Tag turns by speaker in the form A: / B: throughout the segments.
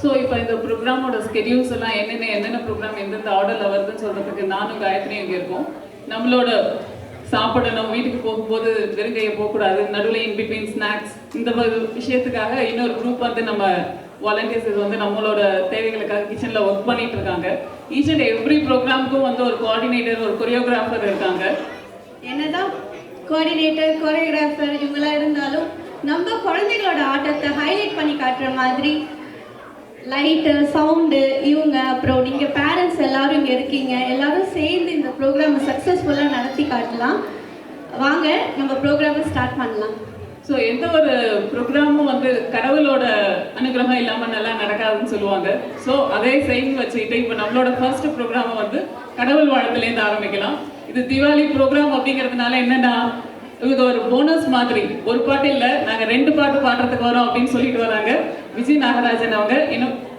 A: So இப்போ இந்த ப்ரோக்ராமோட schedules எல்லாம் என்னென்ன ப்ரோக்ராம் எந்தெந்த ஆர்டரில் வருதுன்னு சொல்கிறதுக்கு நானும் காயத்ரியும் இங்கே இருக்கோம். நம்மளோட சாப்பிடணும், வீட்டுக்கு போகும்போது வெறுங்கையை போகக்கூடாது, நடுவில் இன்பிட்வீன் ஸ்நாக்ஸ், இந்த விஷயத்துக்காக இன்னொரு குரூப் வந்து நம்ம வாலண்டியர்ஸ் வந்து நம்மளோட தேவைகளுக்காக கிச்சனில் ஒர்க் பண்ணிட்டு இருக்காங்க. ஈச் அண்ட் எவ்ரி ப்ரோக்ராமுக்கும் வந்து ஒரு கோஆர்டினேட்டர், ஒரு கொரியோகிராஃபர் இருக்காங்க.
B: என்னதான் கோஆர்டினேட்டர், கோரியோகிராஃபர் இவங்களாம் இருந்தாலும் நம்ம குழந்தைகளோட ஆட்டத்தை ஹைலைட் பண்ணி காட்டுற மாதிரி லைட்டு, சவுண்டு, இவங்க அப்புறம் நீங்கள் பேரண்ட்ஸ் எல்லாரும் இங்கே இருக்கீங்க, எல்லாரும் சேர்ந்து இந்த ப்ரோக்ராமை சக்ஸஸ்ஃபுல்லாக நடத்தி காட்டலாம். வாங்க நம்ம ப்ரோக்ராமை ஸ்டார்ட் பண்ணலாம்.
A: ஸோ எந்த ஒரு ப்ரோக்ராமும் வந்து கடவுளோட அனுகிரகம் இல்லாமல் நல்லா நடக்காதுன்னு சொல்லுவாங்க. ஸோ அதே செய்து வச்சுக்கிட்டு இப்போ நம்மளோட ஃபர்ஸ்ட் ப்ரோக்ராமை வந்து கடவுள் வாழ்த்துலேருந்து ஆரம்பிக்கலாம். இது தீபாவளி ப்ரோக்ராம் அப்படிங்கிறதுனால என்னென்னா இவங்க ஒரு போனஸ் மாதிரி, ஒரு பாட்டு இல்லை, நாங்கள் 2 பாட்டு பாடுறதுக்கு வரோம் அப்படின்னு சொல்லிட்டு வராங்க. விஜய் நாகராஜன் அவங்க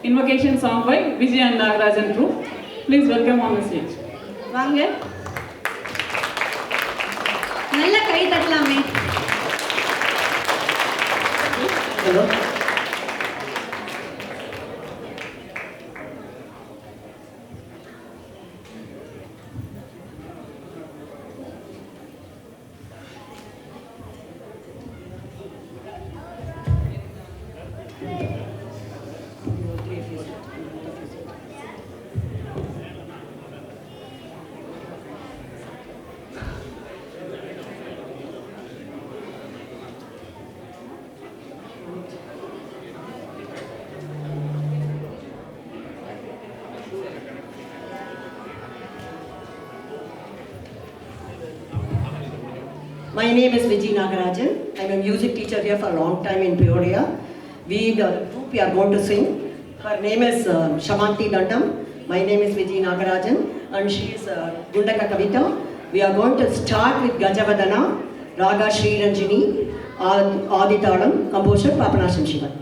A: invocation song by Vijay and Nagarajan ட்ரூ. Please welcome on the stage.
B: வாங்க, நல்ல கை தட்டலாமே.
C: Hello, my name is Vijay Nagarajan. I'm a music teacher here for a long time in Peoria. The group we are going to sing. Her name is Shamanti Dandam. My name is Vijay Nagarajan and she is Gundaka Kavita. We are going to start with Gajavadana, Raga Sri Ranjini, Aditalam, composer Papanasam Shivan.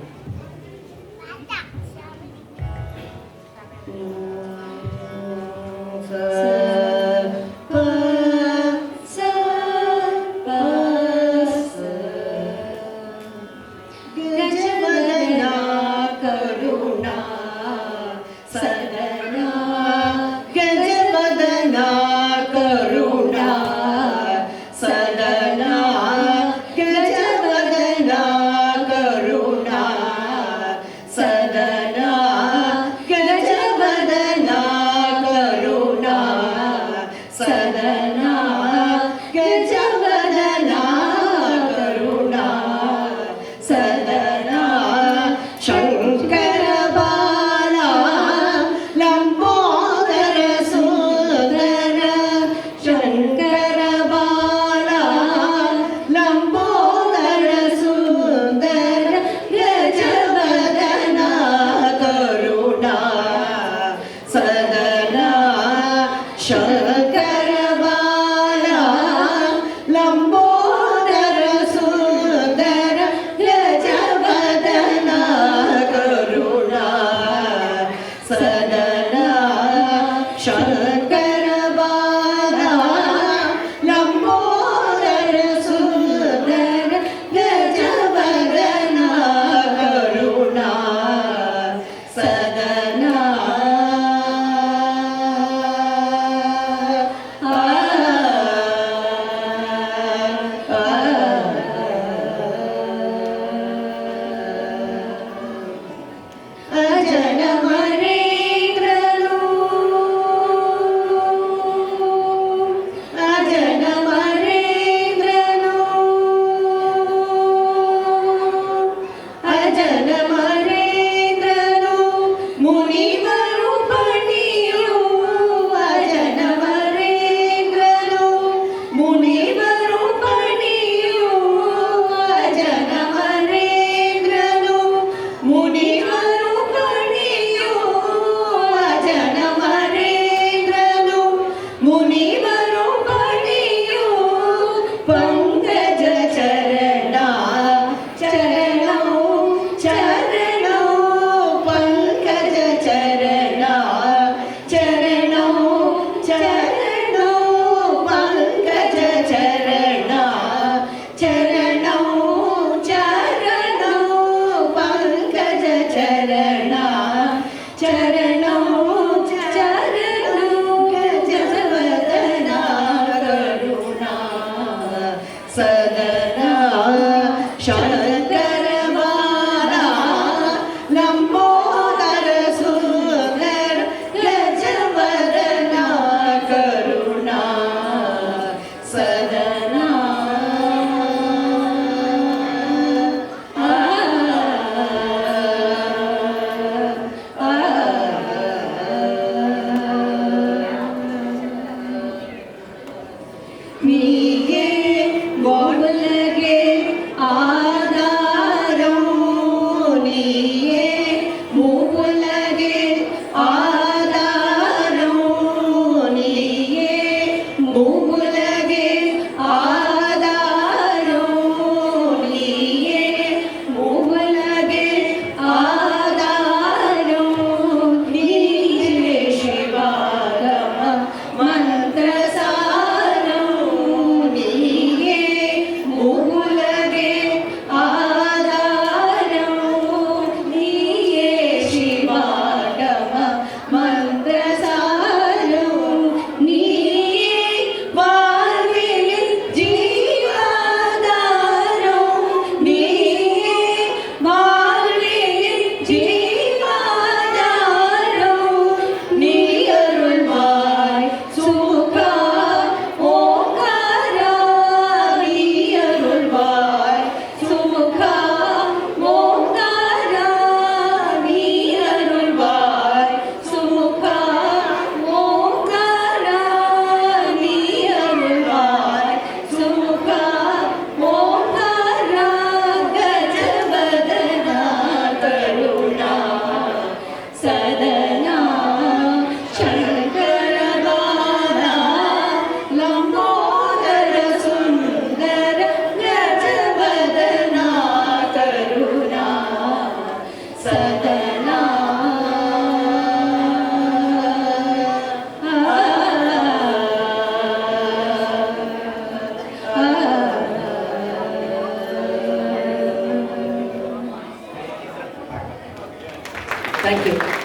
C: Thank you.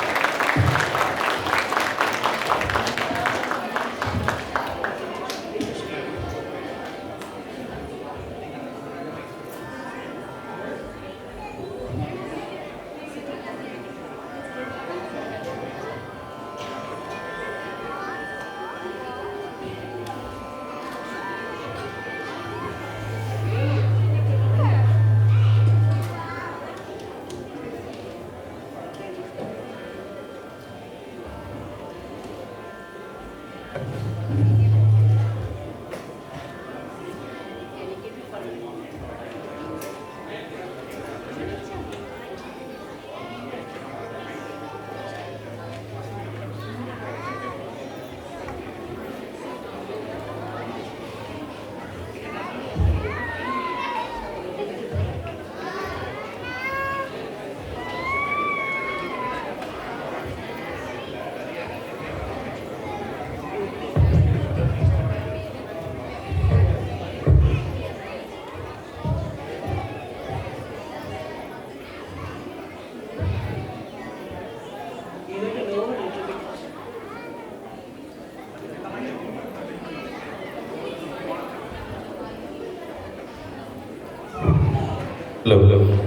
D: Hello.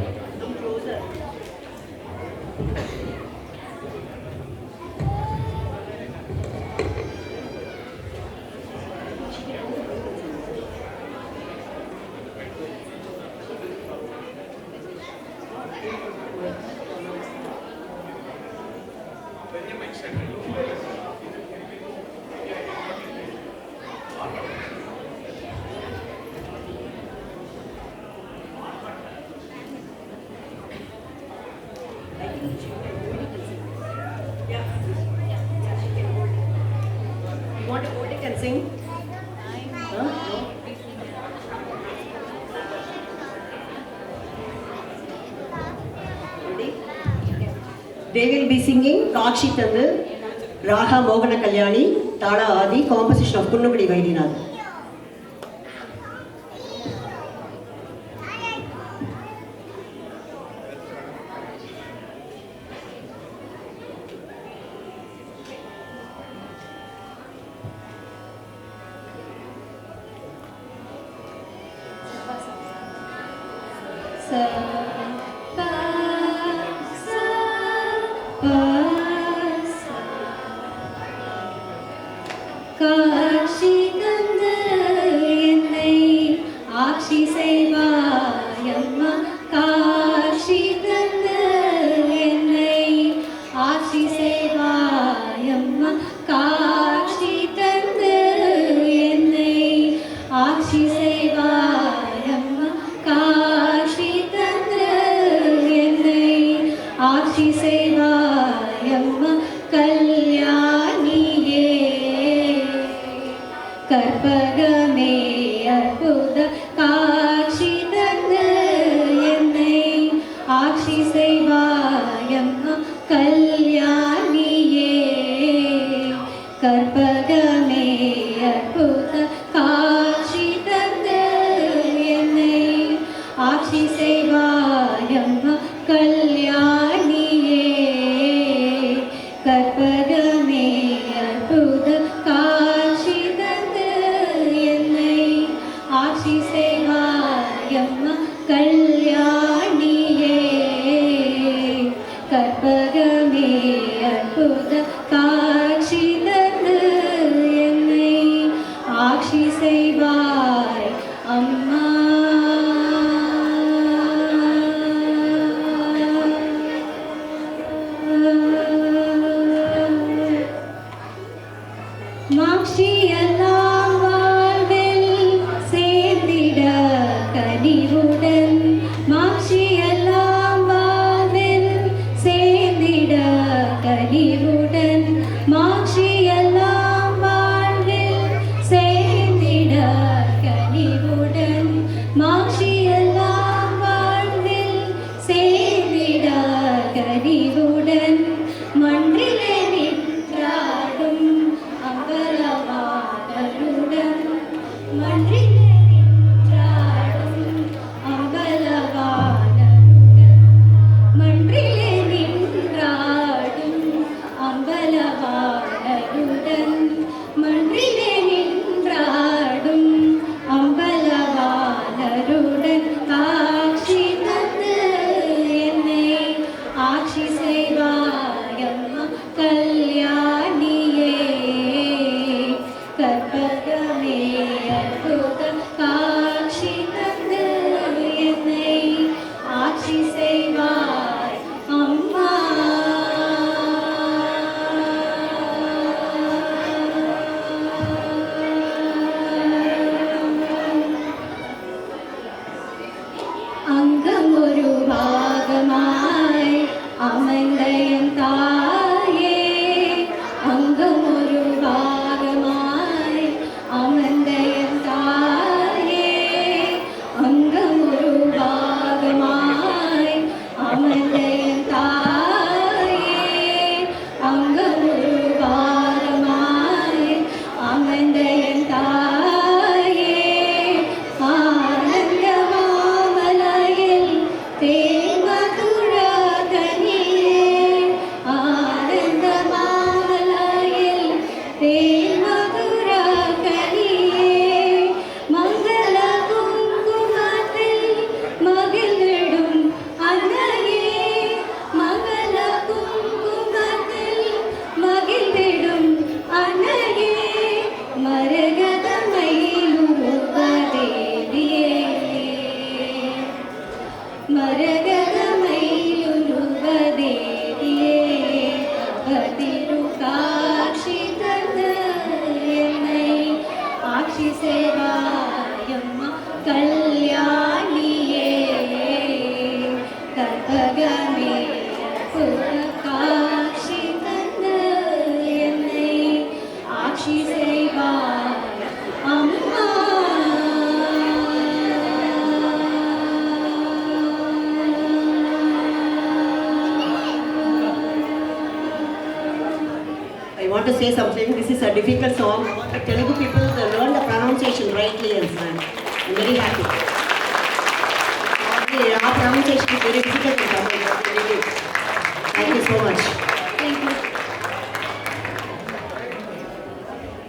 C: You want to hold it and sing? Huh? No? Ready? They will be singing Kakshi Tandu, Raha Mogana Kalyani, Tala Adi, composition of Kunnugudi Vaidinath.
B: காட்சி தந்த என்னை ஆட்சி செய்வாயம்மா காட்சி தந்த என்னை ஆட்சி செய்வாயம்மா காட்சி தந்த என்னை ஆட்சி செய்வாயம்மா காட்சி தந்த என்னை ஆட்சி செய்வாயம்மா கல்யாணியே கற்பகமே அற்புத காட்சி தந்த என்னை ஆட்சி செய்வாயம்மா கல்யாணியே கற்பகமே அற்புத காட்சி தந்த என்னை ஆட்சி செய்வாயம்மா கல்யாணியே கற்பகமே அற்புத காட்சி தந்த என்னை ஆட்சி செய்வாயம்மா கல்யாணியே கற்பகமே அற்புத காட்சி தந்த என்னை ஆட்சி செய்வாய் அம்மா மாட்சியெல்லாம் வாழ்வில் சேர்ந்திட கனிவுடன் மாட்சியெல்லாம் வாழ்வில் சேர்ந்திட கனிவுடன் மாட்சியெல்லாம் வாழ்வில் சேர்ந்திட கனிவுடன் மாட்சியெல்லாம் வாழ்வில் சேர்ந்திட கனிவுடன் மன்றிலே நின்றாடும் அம்பலமா
C: want to say something. This is a difficult song. The Telugu people they learn the pronunciation rightly and I'm very happy. Our pronunciation is very difficult in Tamil. Thank you so much.